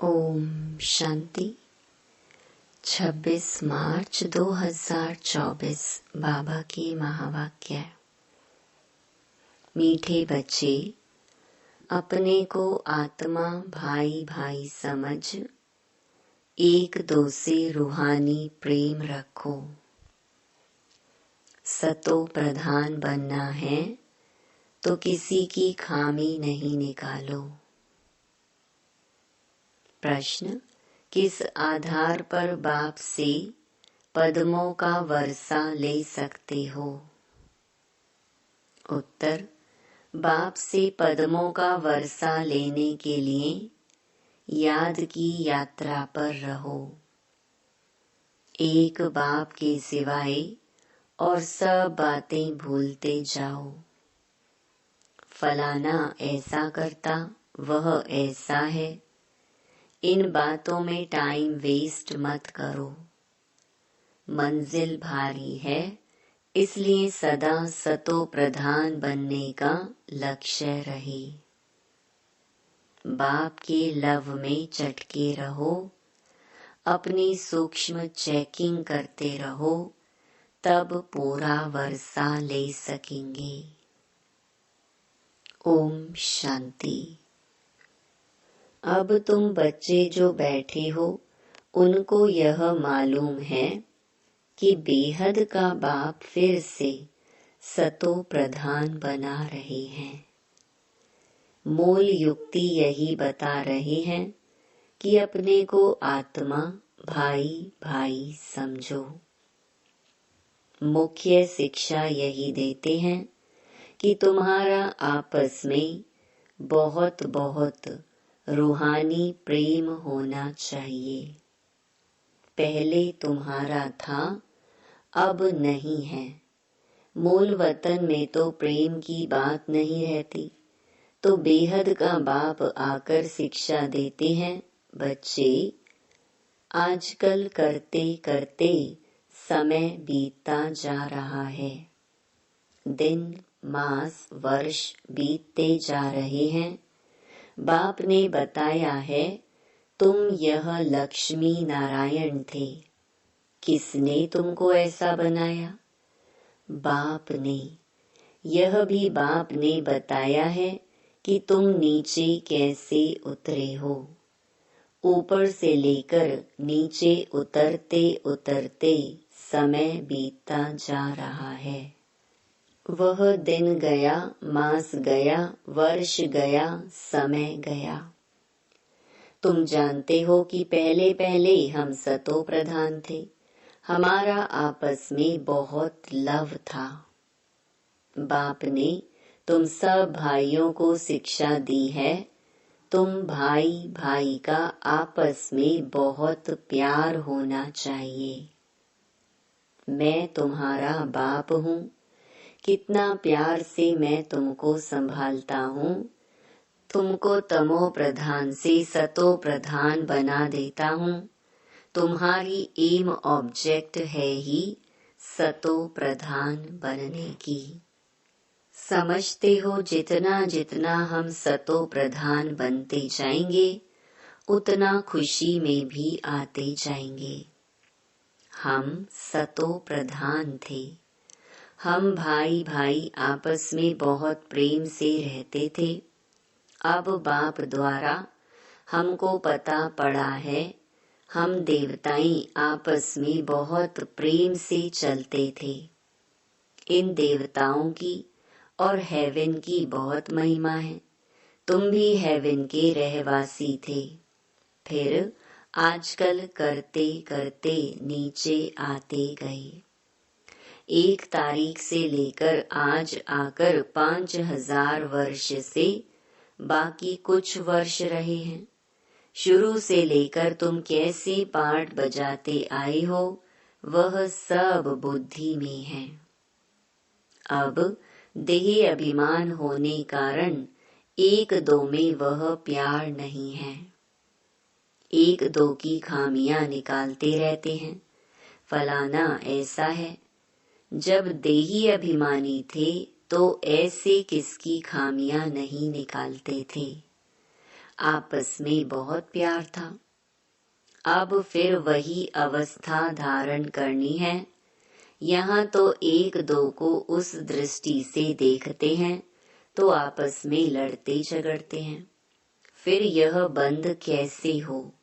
ओम शांति। 26 मार्च 2024 बाबा की महावाक्य। मीठे बच्चे, अपने को आत्मा भाई भाई समझ एक दो से रूहानी प्रेम रखो। सतो प्रधान बनना है तो किसी की खामी नहीं निकालो। प्रश्न, किस आधार पर बाप से पद्मों का वर्षा ले सकते हो? उत्तर, बाप से पद्मों का वर्षा लेने के लिए याद की यात्रा पर रहो। एक बाप के सिवाय और सब बातें भूलते जाओ। फलाना ऐसा करता, वह ऐसा है, इन बातों में टाइम वेस्ट मत करो। मंजिल भारी है, इसलिए सदा सतो प्रधान बनने का लक्ष्य रहे। बाप के लव में चटके रहो, अपनी सूक्ष्म चेकिंग करते रहो, तब पूरा वर्षा ले सकेंगे। ओम शांति। अब तुम बच्चे जो बैठे हो, उनको यह मालूम है कि बेहद का बाप फिर से सतो प्रधान बना रहे हैं। मूल युक्ति यही बता रहे हैं कि अपने को आत्मा भाई भाई समझो। मुख्य शिक्षा यही देते हैं कि तुम्हारा आपस में बहुत बहुत रूहानी प्रेम होना चाहिए। पहले तुम्हारा था, अब नहीं है। मूल वतन में तो प्रेम की बात नहीं रहती, तो बेहद का बाप आकर शिक्षा देते हैं, बच्चे आजकल करते करते समय बीतता जा रहा है। दिन मास वर्ष बीतते जा रहे हैं। बाप ने बताया है, तुम यह लक्ष्मी नारायण थे। किसने तुमको ऐसा बनाया? बाप ने। यह भी बाप ने बताया है कि तुम नीचे कैसे उतरे हो। ऊपर से लेकर नीचे उतरते उतरते समय बीतता जा रहा है। वह दिन गया, मास गया, वर्ष गया, समय गया। तुम जानते हो कि पहले पहले हम सतो प्रधान थे। हमारा आपस में बहुत लव था। बाप ने तुम सब भाइयों को शिक्षा दी है, तुम भाई भाई का आपस में बहुत प्यार होना चाहिए। मैं तुम्हारा बाप हूँ, कितना प्यार से मैं तुमको संभालता हूँ। तुमको तमो प्रधान से सतो प्रधान बना देता हूँ। तुम्हारी एम ऑब्जेक्ट है ही सतो प्रधान बनने की। समझते हो जितना जितना हम सतो प्रधान बनते जाएंगे, उतना खुशी में भी आते जाएंगे। हम सतो प्रधान थे। हम भाई भाई आपस में बहुत प्रेम से रहते थे। अब बाप द्वारा हमको पता पड़ा है, हम देवताएं आपस में बहुत प्रेम से चलते थे। इन देवताओं की और हेवन की बहुत महिमा है। तुम भी हेवन के रहवासी थे, फिर आजकल करते करते नीचे आते गए। 1 तारीख से लेकर आज आकर 5000 वर्ष से बाकी कुछ वर्ष रहे हैं। शुरू से लेकर तुम कैसे पाठ बजाते आए हो, वह सब बुद्धि में है। अब देह अभिमान होने कारण 1-2 में वह प्यार नहीं है। 1-2 की खामियां निकालते रहते हैं। फलाना ऐसा है। जब देही अभिमानी थे तो ऐसे किसकी खामियां नहीं निकालते थे। आपस में बहुत प्यार था। अब फिर वही अवस्था धारण करनी है। यहाँ तो एक दो को उस दृष्टि से देखते हैं तो आपस में लड़ते झगड़ते हैं। फिर यह बंद कैसे हो?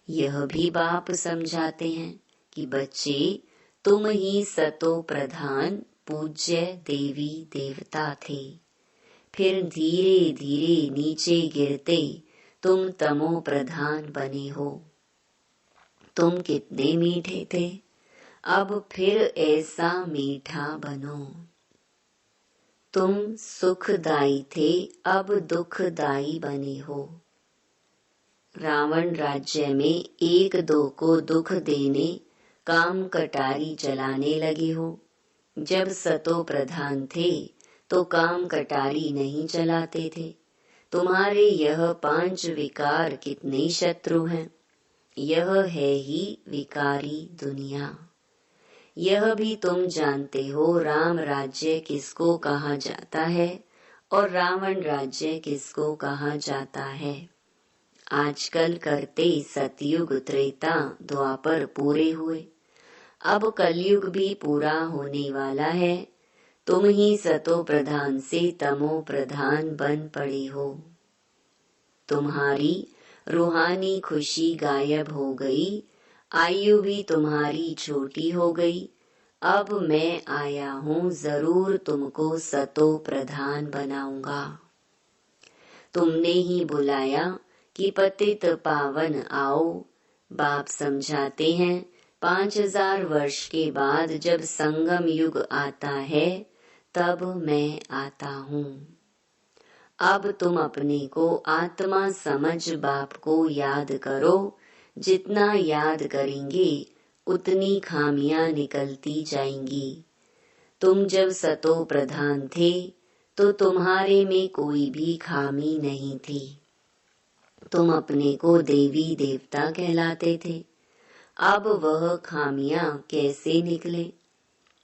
यह भी बाप समझाते हैं कि बच्चे, तुम ही सतो प्रधान पूज्य देवी देवता थे। फिर धीरे धीरे नीचे गिरते तुम तमो प्रधान बने हो। तुम कितने मीठे थे, अब फिर ऐसा मीठा बनो। तुम सुखदाई थे, अब दुखदाई बने हो। रावण राज्य में एक दो को दुख देने काम कटारी चलाने लगे हो। जब सतो प्रधान थे तो काम कटारी नहीं चलाते थे। तुम्हारे यह 5 विकार कितने शत्रु हैं। यह है ही विकारी दुनिया। यह भी तुम जानते हो राम राज्य किसको कहा जाता है और रावण राज्य किसको कहा जाता है। आजकल करते सतयुग त्रेता द्वापर पूरे हुए, अब कलयुग भी पूरा होने वाला है। तुम ही सतो प्रधान से तमो प्रधान बन पड़े हो। तुम्हारी रूहानी खुशी गायब हो गई, आयु भी तुम्हारी छोटी हो गई। अब मैं आया हूँ, जरूर तुमको सतो प्रधान बनाऊंगा। तुमने ही बुलाया कि पतित पावन आओ। बाप समझाते हैं 5000 वर्ष के बाद जब संगम युग आता है तब मैं आता हूँ। अब तुम अपने को आत्मा समझ बाप को याद करो। जितना याद करेंगे उतनी खामियां निकलती जाएंगी। तुम जब सतो प्रधान थे तो तुम्हारे में कोई भी खामी नहीं थी। तुम अपने को देवी देवता कहलाते थे। अब वह खामियां कैसे निकले?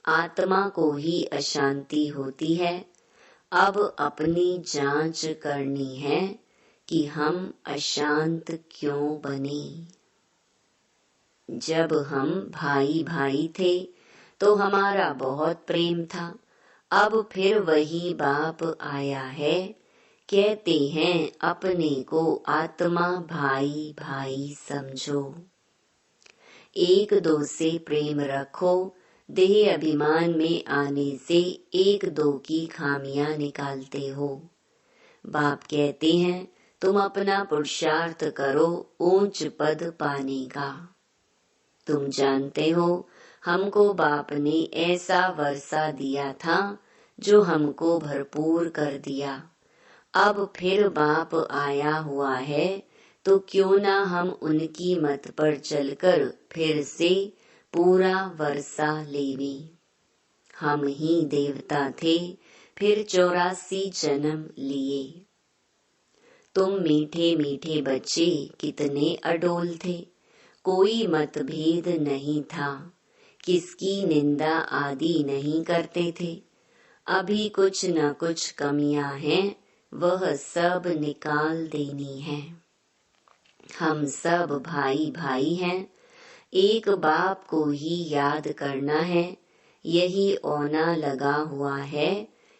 आत्मा को ही अशांति होती है। अब अपनी जांच करनी है कि हम अशांत क्यों बने। जब हम भाई भाई थे तो हमारा बहुत प्रेम था। अब फिर वही बाप आया है, कहते हैं अपने को आत्मा भाई भाई समझो। एक दो से प्रेम रखो। देह अभिमान में आने से एक दो की खामियां निकालते हो। बाप कहते हैं तुम अपना पुरुषार्थ करो ऊंच पद पाने का। तुम जानते हो हमको बाप ने ऐसा वर्षा दिया था जो हमको भरपूर कर दिया। अब फिर बाप आया हुआ है तो क्यों ना हम उनकी मत पर चलकर फिर से पूरा वर्षा लेवे। हम ही देवता थे, फिर 84 जन्म लिए। तुम मीठे मीठे बच्चे कितने अडोल थे। कोई मतभेद नहीं था, किसकी निंदा आदि नहीं करते थे। अभी कुछ न कुछ कमियां हैं, वह सब निकाल देनी है। हम सब भाई भाई हैं, एक बाप को ही याद करना है। यही औना लगा हुआ है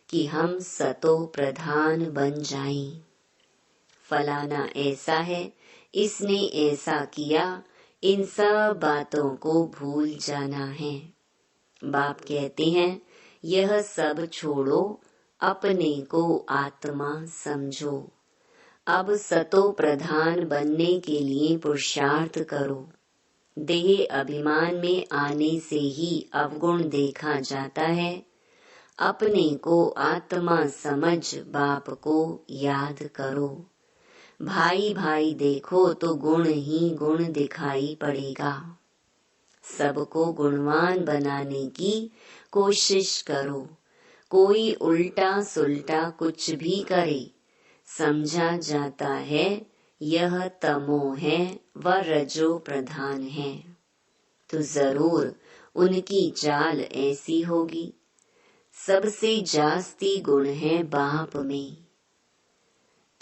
कि हम सतो प्रधान बन जाएं। फलाना ऐसा है, इसने ऐसा किया, इन सब बातों को भूल जाना है। बाप कहते हैं यह सब छोड़ो, अपने को आत्मा समझो। अब सतो प्रधान बनने के लिए पुरुषार्थ करो। देह अभिमान में आने से ही अवगुण देखा जाता है। अपने को आत्मा समझ बाप को याद करो। भाई भाई देखो तो गुण ही गुण दिखाई पड़ेगा। सबको गुणवान बनाने की कोशिश करो। कोई उल्टा सुल्टा कुछ भी करे, समझा जाता है यह तमो है व रजो प्रधान है। तो जरूर उनकी चाल ऐसी होगी। सबसे जास्ती गुण है बाप में।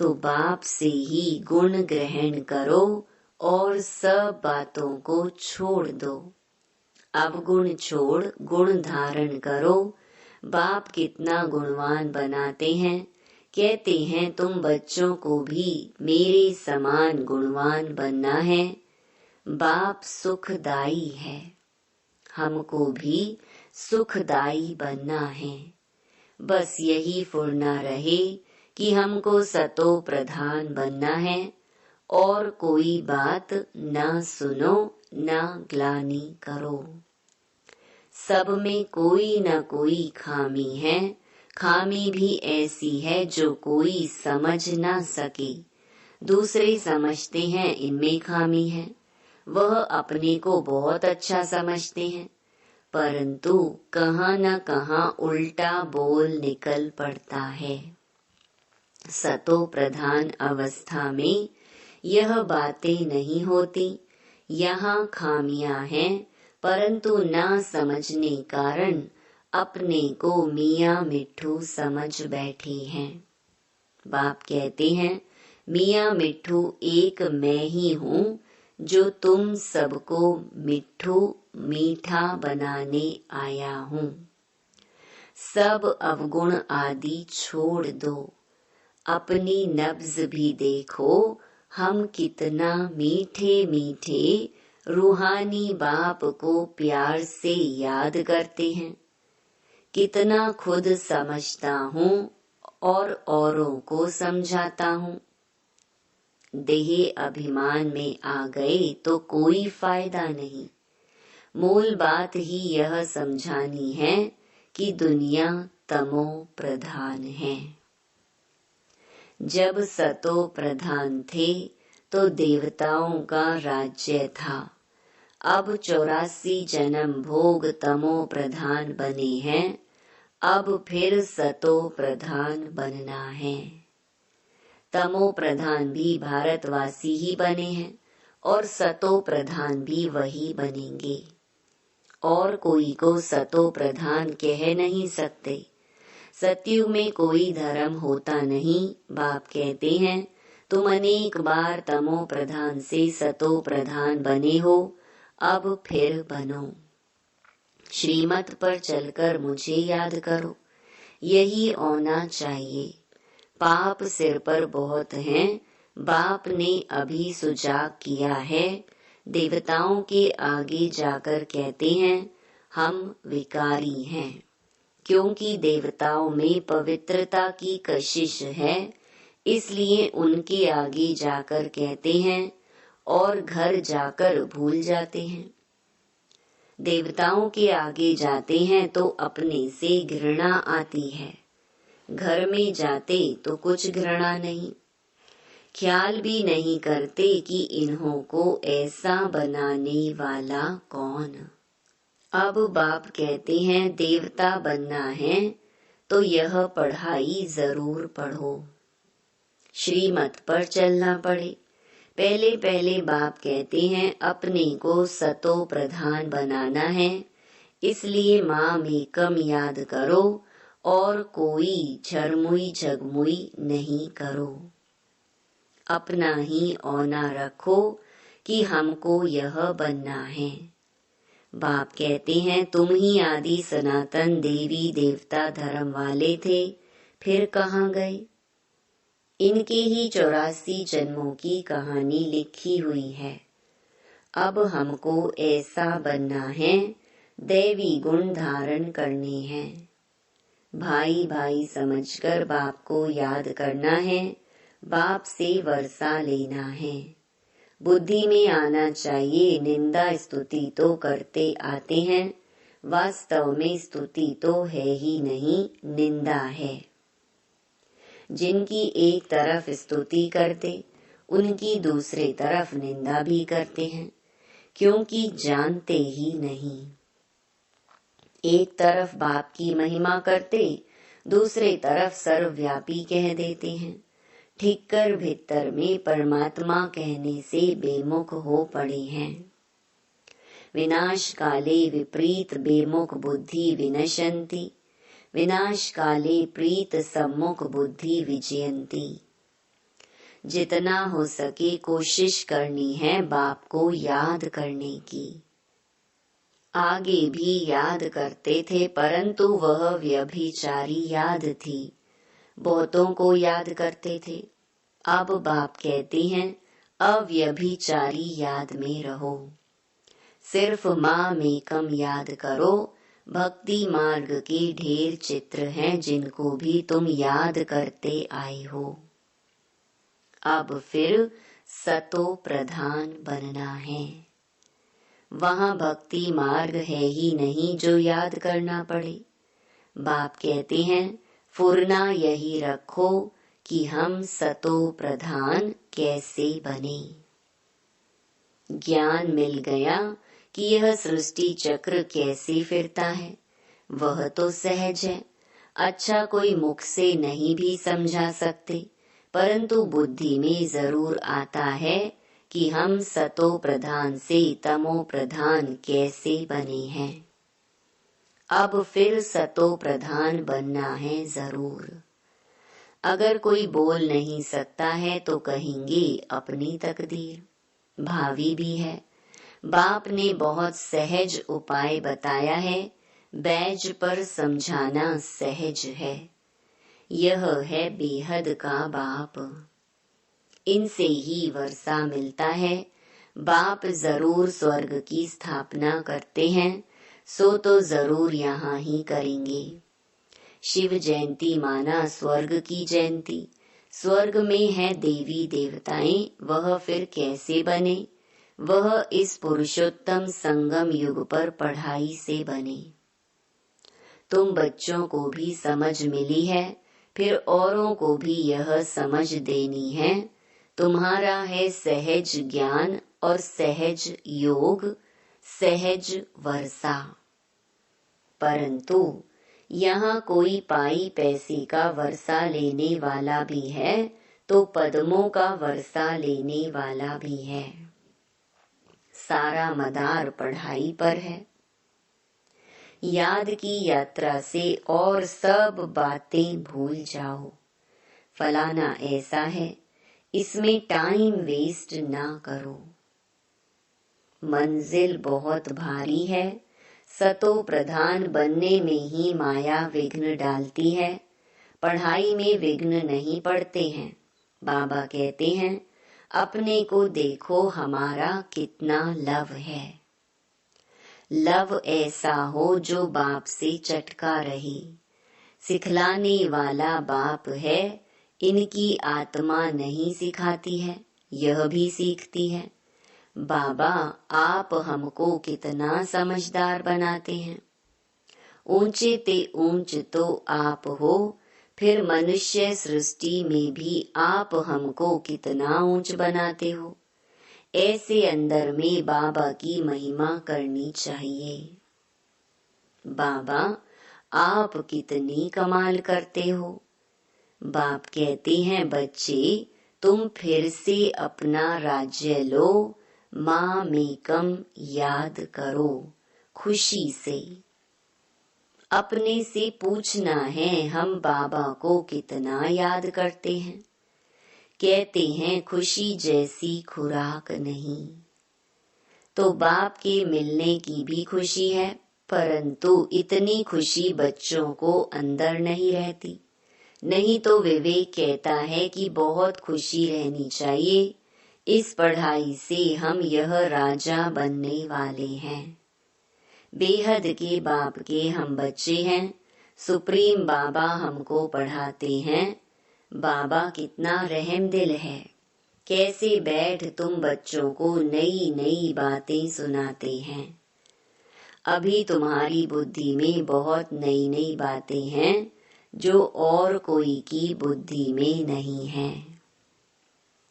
तो बाप से ही गुण ग्रहण करो और सब बातों को छोड़ दो। अब गुण छोड़ गुण धारण करो। बाप कितना गुणवान बनाते हैं। कहते हैं तुम बच्चों को भी मेरे समान गुणवान बनना है। बाप सुखदाई है, हमको भी सुखदाई बनना है। बस यही फुर्ना रहे कि हमको सतो प्रधान बनना है और कोई बात ना सुनो ना ग्लानि करो। सब में कोई न कोई खामी है। खामी भी ऐसी है जो कोई समझ ना सके। दूसरे समझते हैं इनमें खामी है, वह अपने को बहुत अच्छा समझते हैं, परंतु कहाँ न कहाँ उल्टा बोल निकल पड़ता है। सतो प्रधान अवस्था में यह बातें नहीं होती। यहाँ खामियां हैं, परंतु ना समझने कारण अपने को मियाँ मिट्ठू समझ बैठे हैं। बाप कहते हैं मियाँ मिट्ठू एक मैं ही हूँ जो तुम सबको मिट्ठू मीठा बनाने आया हूँ। सब अवगुण आदि छोड़ दो। अपनी नब्ज भी देखो, हम कितना मीठे मीठे रूहानी बाप को प्यार से याद करते हैं। कितना खुद समझता हूँ और औरों को समझाता हूँ। देह अभिमान में आ गए तो कोई फायदा नहीं। मूल बात ही यह समझानी है कि दुनिया तमो प्रधान है। जब सतो प्रधान थे तो देवताओं का राज्य था। अब 84 जन्म भोग तमो प्रधान बने हैं। अब फिर सतो प्रधान बनना है। तमो प्रधान भी भारतवासी ही बने हैं और सतो प्रधान भी वही बनेंगे। और कोई को सतो प्रधान कह नहीं सकते। सतयुग में कोई धर्म होता नहीं। बाप कहते हैं तुम अनेक बार तमो प्रधान से सतो प्रधान बने हो, अब फिर बनो। श्रीमत पर चलकर मुझे याद करो, यही होना चाहिए। पाप सिर पर बहुत हैं। बाप ने अभी सुजाग किया है। देवताओं के आगे जाकर कहते हैं हम विकारी हैं, क्योंकि देवताओं में पवित्रता की कशिश है, इसलिए उनके आगे जाकर कहते हैं और घर जाकर भूल जाते हैं। देवताओं के आगे जाते हैं तो अपने से घृणा आती है, घर में जाते तो कुछ घृणा नहीं। ख्याल भी नहीं करते कि इन्हों को ऐसा बनाने वाला कौन। अब बाप कहते हैं देवता बनना है तो यह पढ़ाई जरूर पढ़ो। श्रीमत पर चलना पड़े। पहले पहले बाप कहते हैं अपने को सतो प्रधान बनाना है, इसलिए माम एकम याद करो और कोई झरमुई झगमुई नहीं करो। अपना ही औना रखो कि हमको यह बनना है। बाप कहते हैं तुम ही आदि सनातन देवी देवता धर्म वाले थे, फिर कहाँ गए। इनके ही 84 जन्मों की कहानी लिखी हुई है। अब हमको ऐसा बनना है, दैवी गुण धारण करने हैं। भाई भाई समझकर बाप को याद करना है, बाप से वर्षा लेना है। बुद्धि में आना चाहिए निंदा स्तुति तो करते आते हैं, वास्तव में स्तुति तो है ही नहीं, निंदा है। जिनकी एक तरफ स्तुति करते उनकी दूसरे तरफ निंदा भी करते हैं, क्योंकि जानते ही नहीं। एक तरफ बाप की महिमा करते, दूसरे तरफ सर्वव्यापी कह देते हैं। ठिक्कर भीतर में परमात्मा कहने से बेमुख हो पड़े हैं। विनाश काले विपरीत बेमुख बुद्धि विनशंति, विनाश काले प्रीत सम्मुख बुद्धि विजयंती। जितना हो सके कोशिश करनी है बाप को याद करने की। आगे भी याद करते थे, परंतु वह व्यभिचारी याद थी। बहुतों को याद करते थे। अब बाप कहते हैं अव्यभिचारी याद में रहो। सिर्फ माम एकम याद करो। भक्ति मार्ग के ढेर चित्र हैं जिनको भी तुम याद करते आए हो। अब फिर सतो प्रधान बनना है। वहाँ भक्ति मार्ग है ही नहीं जो याद करना पड़े। बाप कहते हैं फुरना यही रखो कि हम सतो प्रधान कैसे बने। ज्ञान मिल गया कि यह सृष्टि चक्र कैसे फिरता है, वह तो सहज है। अच्छा कोई मुख से नहीं भी समझा सकते, परंतु बुद्धि में जरूर आता है कि हम सतो प्रधान से तमो प्रधान कैसे बने हैं। अब फिर सतो प्रधान बनना है जरूर। अगर कोई बोल नहीं सकता है तो कहेंगे अपनी तकदीर। भावी भी है। बाप ने बहुत सहज उपाय बताया है। बैज पर समझाना सहज है। यह है बेहद का बाप। इनसे ही वर्षा मिलता है। बाप जरूर स्वर्ग की स्थापना करते हैं, सो तो जरूर यहाँ ही करेंगे। शिव जयंती माना स्वर्ग की जयंती। स्वर्ग में है देवी देवताएं, वह फिर कैसे बने? वह इस पुरुषोत्तम संगम युग पर पढ़ाई से बने। तुम बच्चों को भी समझ मिली है, फिर औरों को भी यह समझ देनी है। तुम्हारा है सहज ज्ञान और सहज योग, सहज वर्षा। परंतु यहाँ कोई पाई पैसे का वर्षा लेने वाला भी है, तो पद्मों का वर्षा लेने वाला भी है। सारा मदार पढ़ाई पर है। याद की यात्रा से और सब बातें भूल जाओ। फलाना ऐसा है, इसमें टाइम वेस्ट ना करो। मंजिल बहुत भारी है। सतो प्रधान बनने में ही माया विघ्न डालती है। पढ़ाई में विघ्न नहीं पड़ते हैं। बाबा कहते हैं अपने को देखो हमारा कितना लव है। लव ऐसा हो जो बाप से चटका रहे। सिखलाने वाला बाप है। इनकी आत्मा नहीं सिखाती है, यह भी सीखती है। बाबा आप हमको कितना समझदार बनाते हैं। ऊंचे ते ऊंच तो आप हो, फिर मनुष्य सृष्टि में भी आप हमको कितना ऊंच बनाते हो। ऐसे अंदर में बाबा की महिमा करनी चाहिए। बाबा आप कितनी कमाल करते हो। बाप कहते हैं बच्चे तुम फिर से अपना राज्य लो। मामेकम याद करो खुशी से। अपने से पूछना है हम बाबा को कितना याद करते हैं। कहते हैं खुशी जैसी खुराक नहीं। तो बाप के मिलने की भी खुशी है, परंतु इतनी खुशी बच्चों को अंदर नहीं रहती। नहीं तो विवेक कहता है कि बहुत खुशी रहनी चाहिए। इस पढ़ाई से हम यह राजा बनने वाले हैं। बेहद के बाप के हम बच्चे हैं। सुप्रीम बाबा हमको पढ़ाते हैं। बाबा कितना रहम दिल है। कैसे बैठ तुम बच्चों को नई नई बातें सुनाते हैं। अभी तुम्हारी बुद्धि में बहुत नई नई बातें हैं जो और कोई की बुद्धि में नहीं है।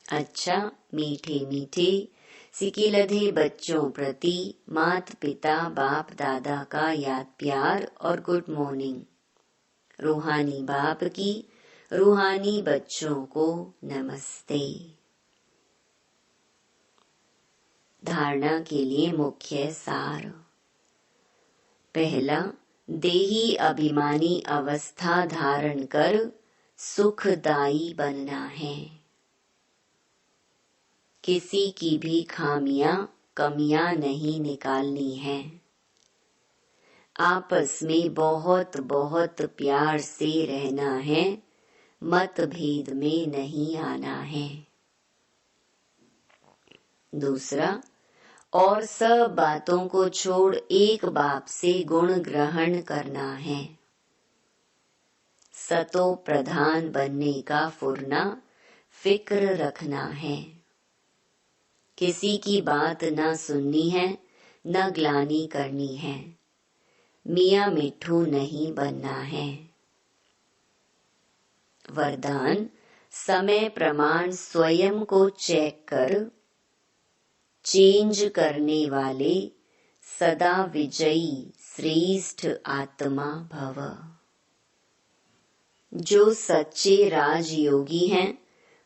अच्छा मीठे मीठे सिकिलधे बच्चों प्रति माता पिता बाप दादा का याद प्यार और गुड मॉर्निंग। रूहानी बाप की रूहानी बच्चों को नमस्ते। धारणा के लिए मुख्य सार। पहला, देही अभिमानी अवस्था धारण कर सुखदायी बनना है। किसी की भी खामियां कमियां नहीं निकालनी है। आपस में बहुत बहुत प्यार से रहना है, मतभेद में नहीं आना है। दूसरा, और सब बातों को छोड़ एक बाप से गुण ग्रहण करना है। सतो प्रधान बनने का फुरना फिक्र रखना है। किसी की बात न सुननी है, न ग्लानि करनी है। मियाँ मिट्ठू नहीं बनना है। वरदान, समय प्रमाण स्वयं को चेक कर चेंज करने वाले सदा विजयी श्रेष्ठ आत्मा भव। जो सच्चे राजयोगी हैं,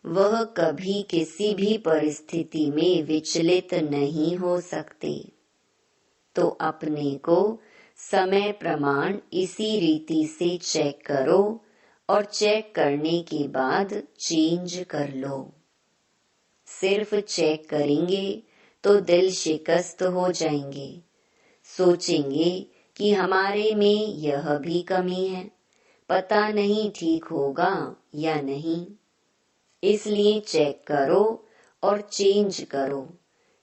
वह कभी किसी भी परिस्थिति में विचलित नहीं हो सकते। तो अपने को समय प्रमाण इसी रीति से चेक करो और चेक करने के बाद चेंज कर लो। सिर्फ चेक करेंगे तो दिल शिकस्त हो जाएंगे, सोचेंगे कि हमारे में यह भी कमी है, पता नहीं ठीक होगा या नहीं। इसलिए चेक करो और चेंज करो,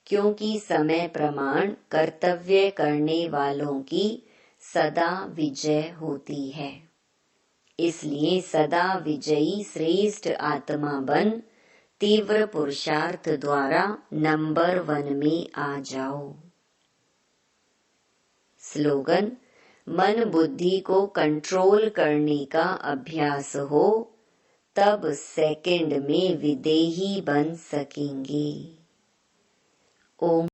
क्योंकि समय प्रमाण कर्तव्य करने वालों की सदा विजय होती है। इसलिए सदा विजयी श्रेष्ठ आत्मा बन तीव्र पुरुषार्थ द्वारा नंबर 1 में आ जाओ। स्लोगन, मन बुद्धि को कंट्रोल करने का अभ्यास हो, तब सेकंड में विदेही बन सकेंगे। ओम